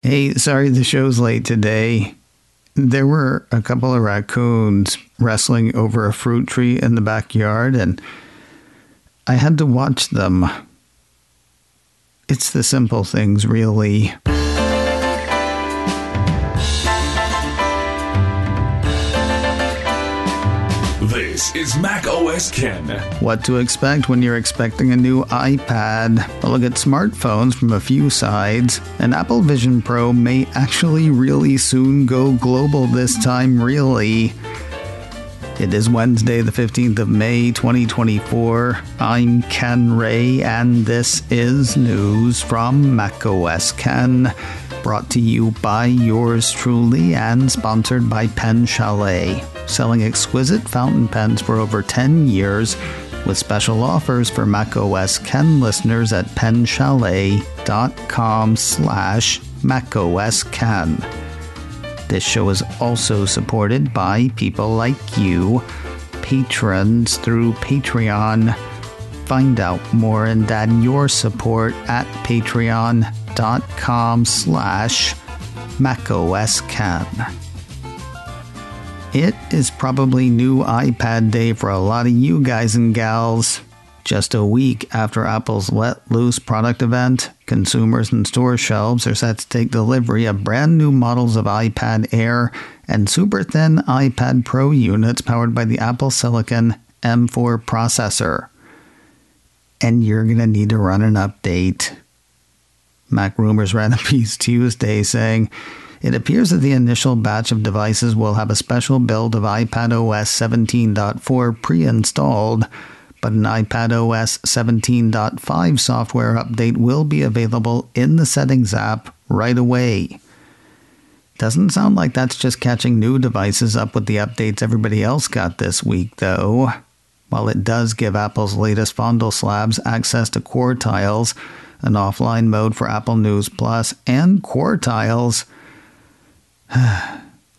Hey, sorry the show's late today. There were a couple of raccoons wrestling over a fruit tree in the backyard, and I had to watch them. It's the simple things, really. This is macOS Ken. What to expect when you're expecting a new iPad. A look at smartphones from a few sides. An Apple Vision Pro may actually really soon go global this time, really. It is Wednesday, the 15th of May, 2024. I'm Ken Ray, and this is news from macOS Ken. Brought to you by yours truly and sponsored by Pen Chalet, selling exquisite fountain pens for over 10 years with special offers for macOS Ken listeners at penchalet.com/macOSKen. This show is also supported by people like you, patrons through Patreon. Find out more and add your support at patreon.com/macOSKen. It is probably new iPad day for a lot of you guys and gals. Just a week after Apple's Let Loose product event, consumers and store shelves are set to take delivery of brand new models of iPad Air and super thin iPad Pro units powered by the Apple Silicon M4 processor. And you're going to need to run an update. Mac Rumors ran a piece Tuesday saying, it appears that the initial batch of devices will have a special build of iPadOS 17.4 pre-installed, but an iPadOS 17.5 software update will be available in the Settings app right away. Doesn't sound like that's just catching new devices up with the updates everybody else got this week, though. While it does give Apple's latest fondle slabs access to Quartiles, an offline mode for Apple News Plus, and Quartiles,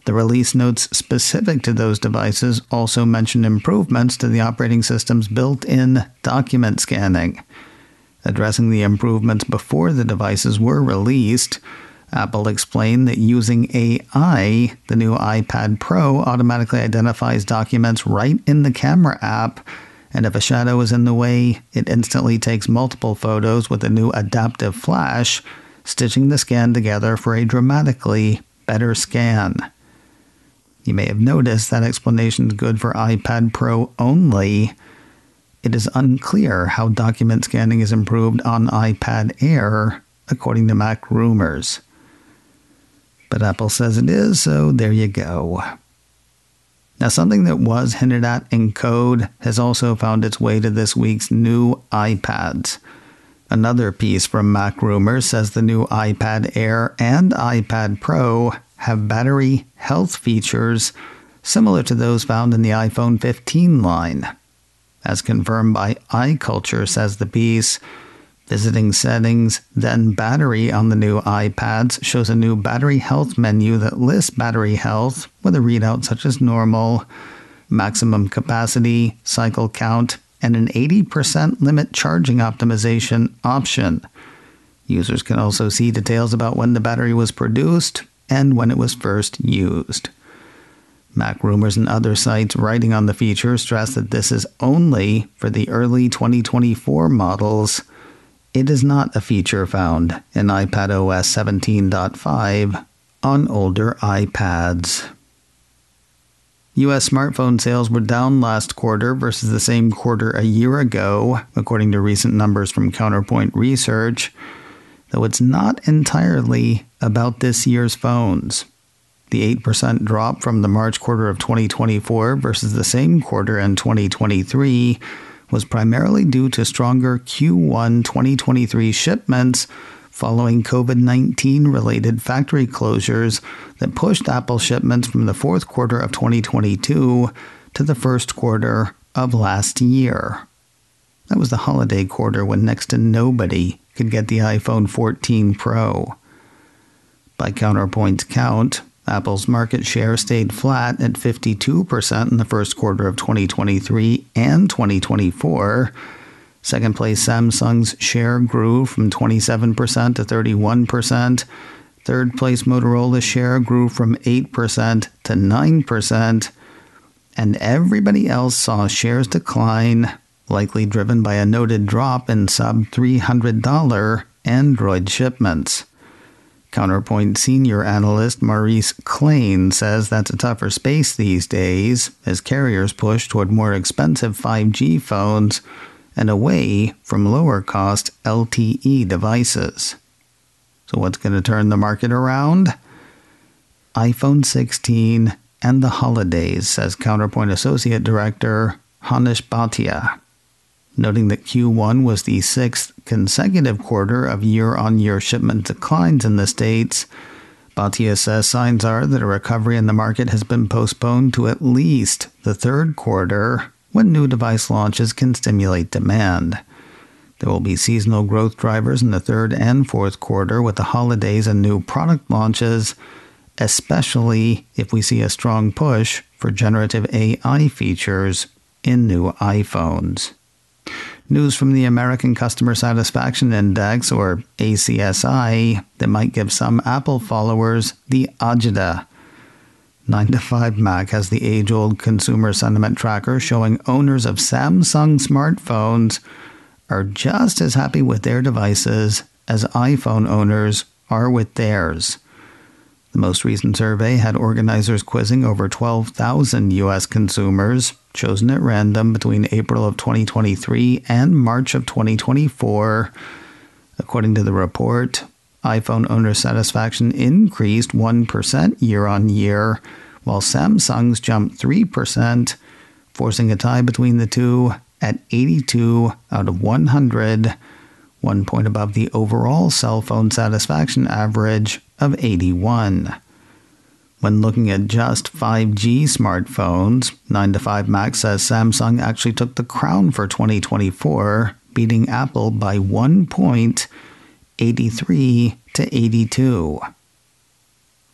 the release notes specific to those devices also mention improvements to the operating system's built-in document scanning. Addressing the improvements before the devices were released, Apple explained that using AI, the new iPad Pro automatically identifies documents right in the camera app, and if a shadow is in the way, it instantly takes multiple photos with a new adaptive flash, stitching the scan together for a dramatically better scan. You may have noticed that explanation is good for iPad Pro only. It is unclear how document scanning is improved on iPad Air, according to Mac Rumors. But Apple says it is, so there you go. Now, something that was hinted at in code has also found its way to this week's new iPads. Another piece from Mac Rumors says the new iPad Air and iPad Pro have battery health features similar to those found in the iPhone 15 line. As confirmed by iCulture, says the piece, visiting Settings, then Battery on the new iPads shows a new battery health menu that lists battery health with a readout such as normal, maximum capacity, cycle count, and an 80% limit charging optimization option. Users can also see details about when the battery was produced and when it was first used. Mac Rumors and other sites writing on the feature stress that this is only for the early 2024 models. It is not a feature found in iPadOS 17.5 on older iPads. U.S. smartphone sales were down last quarter versus the same quarter a year ago, according to recent numbers from Counterpoint Research, though it's not entirely about this year's phones. The 8% drop from the March quarter of 2024 versus the same quarter in 2023 was primarily due to stronger Q1 2023 shipments following COVID-19 related factory closures that pushed Apple shipments from the fourth quarter of 2022 to the first quarter of last year. That was the holiday quarter when next to nobody could get the iPhone 14 Pro. By Counterpoint's count, Apple's market share stayed flat at 52% in the first quarter of 2023 and 2024. Second place Samsung's share grew from 27% to 31%. Third place Motorola share grew from 8% to 9%, and everybody else saw shares decline, likely driven by a noted drop in sub-$300 Android shipments. Counterpoint senior analyst Maurice Klein says that's a tougher space these days as carriers push toward more expensive 5G phones and away from lower-cost LTE devices. So what's going to turn the market around? iPhone 16 and the holidays, says Counterpoint Associate Director Hanish Bhatia, noting that Q1 was the sixth consecutive quarter of year-on-year shipment declines in the States. Bhatia says signs are that a recovery in the market has been postponed to at least the third quarter, when new device launches can stimulate demand. There will be seasonal growth drivers in the third and fourth quarter with the holidays and new product launches, especially if we see a strong push for generative AI features in new iPhones. News from the American Customer Satisfaction Index, or ACSI, that might give some Apple followers the agita. 9to5Mac has the age-old consumer sentiment tracker showing owners of Samsung smartphones are just as happy with their devices as iPhone owners are with theirs. The most recent survey had organizers quizzing over 12,000 U.S. consumers, chosen at random between April of 2023 and March of 2024. According to the report, iPhone owner satisfaction increased 1% year-on-year, while Samsung's jumped 3%, forcing a tie between the two at 82 out of 100, 1 point above the overall cell phone satisfaction average of 81. When looking at just 5G smartphones, 9to5Mac says Samsung actually took the crown for 2024, beating Apple by 1 point, 83 to 82.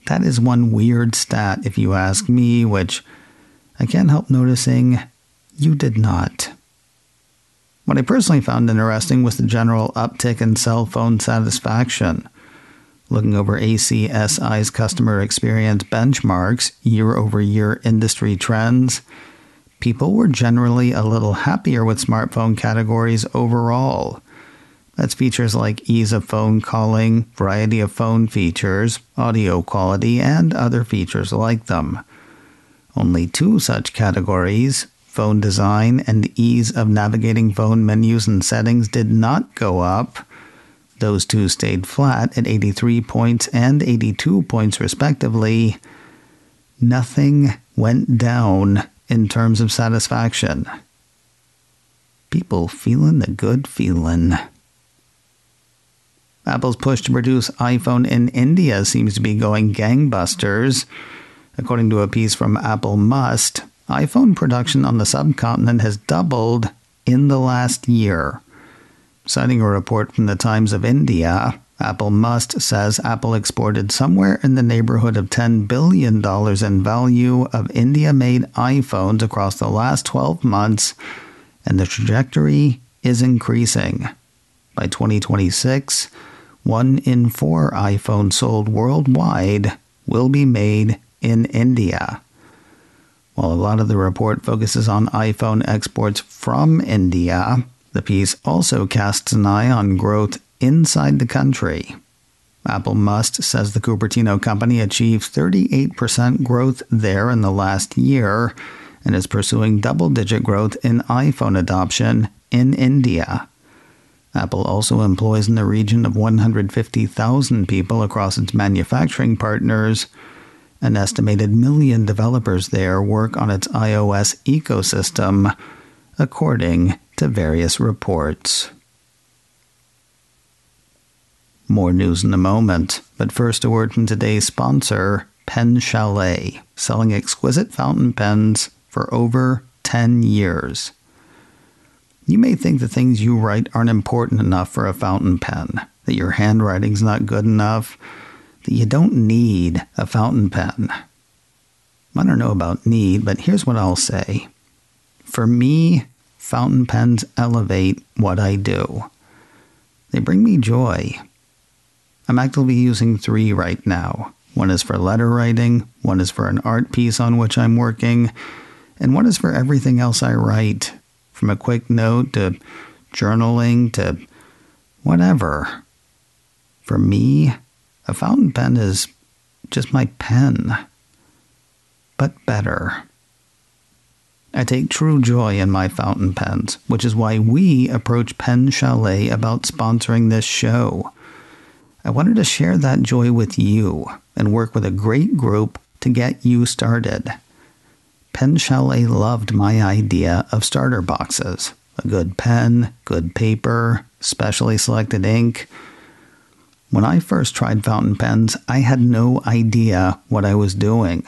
That is one weird stat, if you ask me, which I can't help noticing you did not. What I personally found interesting was the general uptick in cell phone satisfaction. Looking over ACSI's customer experience benchmarks, year-over-year industry trends, people were generally a little happier with smartphone categories overall. That's features like ease of phone calling, variety of phone features, audio quality, and other features like them. Only two such categories, phone design and ease of navigating phone menus and settings, did not go up. Those two stayed flat at 83 points and 82 points respectively. Nothing went down in terms of satisfaction. People feeling the good feeling. Apple's push to produce iPhone in India seems to be going gangbusters. According to a piece from Apple MOSK, iPhone production on the subcontinent has doubled in the last year. Citing a report from the Times of India, Apple MOSK says Apple exported somewhere in the neighborhood of $10 billion in value of India-made iPhones across the last 12 months, and the trajectory is increasing. By 2026, 1 in 4 iPhones sold worldwide will be made in India. While a lot of the report focuses on iPhone exports from India, the piece also casts an eye on growth inside the country. Apple MOSK says the Cupertino company achieved 38% growth there in the last year and is pursuing double-digit growth in iPhone adoption in India. Apple also employs in the region of 150,000 people across its manufacturing partners. An estimated 1 million developers there work on its iOS ecosystem, according to various reports. More news in a moment, but first a word from today's sponsor, Pen Chalet, selling exquisite fountain pens for over 10 years. You may think the things you write aren't important enough for a fountain pen, that your handwriting's not good enough, that you don't need a fountain pen. I don't know about need, but here's what I'll say. For me, fountain pens elevate what I do. They bring me joy. I'm actively using 3 right now. One is for letter writing, one is for an art piece on which I'm working, and one is for everything else I write, from a quick note to journaling to whatever. For me, a fountain pen is just my pen, but better. I take true joy in my fountain pens, which is why we approached Pen Chalet about sponsoring this show. I wanted to share that joy with you and work with a great group to get you started. Pen Chalet loved my idea of starter boxes. A good pen, good paper, specially selected ink. When I first tried fountain pens, I had no idea what I was doing.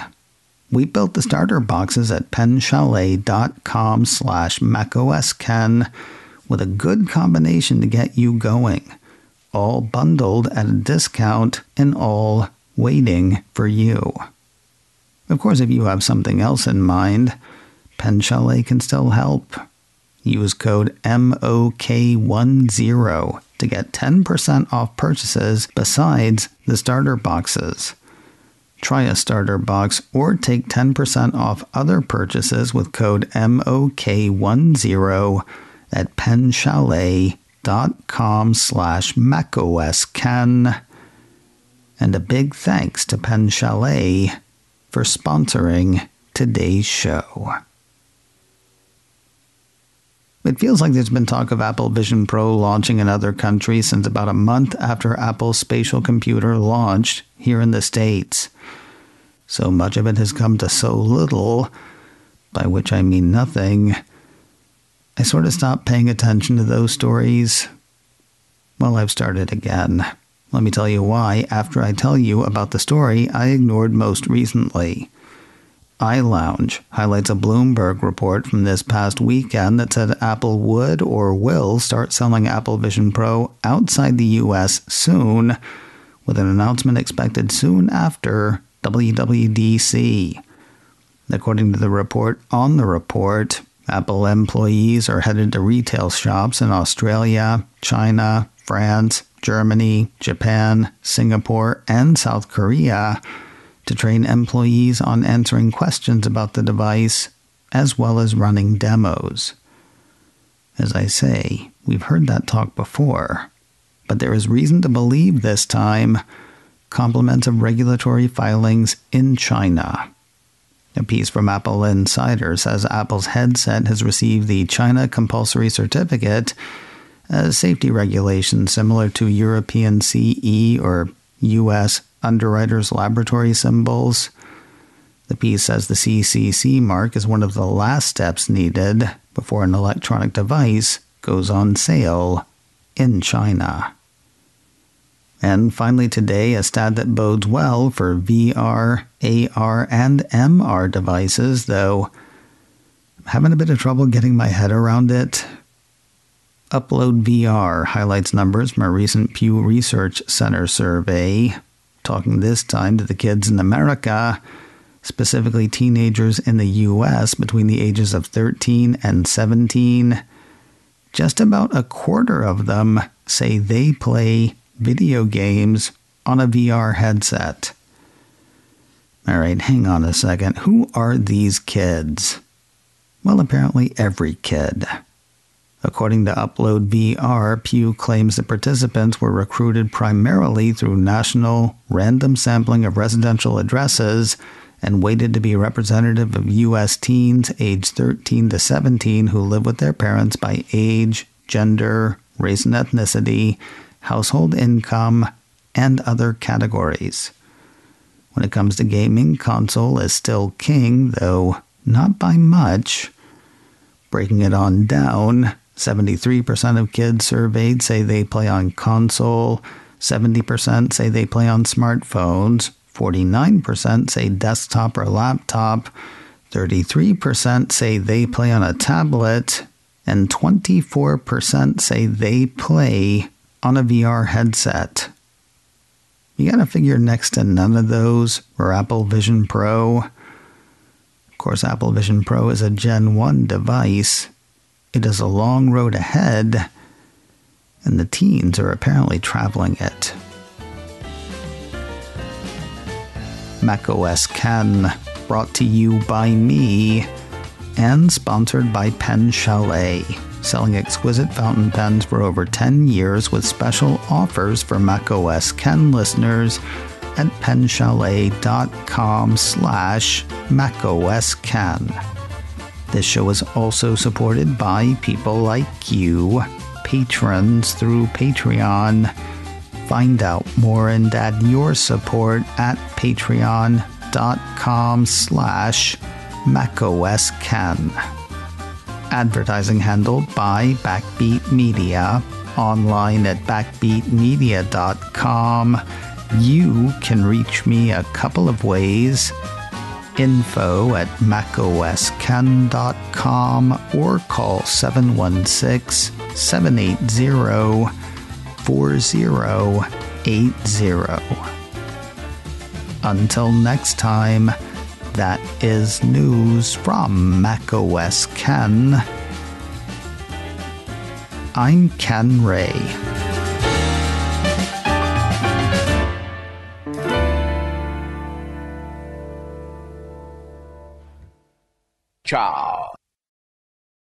We built the starter boxes at penchalet.com/MacOSKen with a good combination to get you going, all bundled at a discount and all waiting for you. Of course, if you have something else in mind, Pen Chalet can still help. Use code MOK10 to get 10% off purchases besides the starter boxes. Try a starter box or take 10% off other purchases with code MOK10 at penchalet.com/MacOSKen. And a big thanks to Pen Chalet for sponsoring today's show. It feels like there's been talk of Apple Vision Pro launching in other countries since about a month after Apple's spatial computer launched here in the States. So much of it has come to so little, by which I mean nothing. I sort of stopped paying attention to those stories. Well, I've started again. Let me tell you why after I tell you about the story I ignored most recently. iLounge highlights a Bloomberg report from this past weekend that said Apple would or will start selling Apple Vision Pro outside the U.S. soon, with an announcement expected soon after WWDC. According to the report on the report, Apple employees are headed to retail shops in Australia, China, France, Germany, Japan, Singapore, and South Korea to train employees on answering questions about the device, as well as running demos. As I say, we've heard that talk before, but there is reason to believe this time compliments of regulatory filings in China. A piece from Apple Insider says Apple's headset has received the China Compulsory Certificate, a safety regulation similar to European CE or U.S. Underwriters Laboratory symbols. The piece says the CCC mark is one of the last steps needed before an electronic device goes on sale in China. And finally today, a stat that bodes well for VR, AR, and MR devices, though I'm having a bit of trouble getting my head around it. Upload VR highlights numbers from a recent Pew Research Center survey, talking this time to the kids in America, specifically teenagers in the U.S. between the ages of 13 and 17. Just about a quarter of them say they play video games on a VR headset. All right, hang on a second. Who are these kids? Well, apparently every kid. According to Upload VR, Pew claims the participants were recruited primarily through national random sampling of residential addresses and weighted to be representative of U.S. teens aged 13 to 17 who live with their parents by age, gender, race and ethnicity, household income, and other categories. When it comes to gaming, console is still king, though not by much. Breaking it on down, 73% of kids surveyed say they play on console, 70% say they play on smartphones, 49% say desktop or laptop, 33% say they play on a tablet, and 24% say they play on a VR headset. You gotta figure next to none of those were Apple Vision Pro. Of course, Apple Vision Pro is a Gen 1 device. It is a long road ahead, and the teens are apparently traveling it. macOS Ken, brought to you by me and sponsored by Pen Chalet, selling exquisite fountain pens for over 10 years with special offers for macOS Ken listeners at penchalet.com/macOSken. This show is also supported by people like you, patrons through Patreon. Find out more and add your support at patreon.com/macOSken. Advertising handled by Backbeat Media, online at backbeatmedia.com. You can reach me a couple of ways. Info at macosken.com or call 716-780-4080. Until next time, that is news from macOS Ken. I'm Ken Ray. Ciao.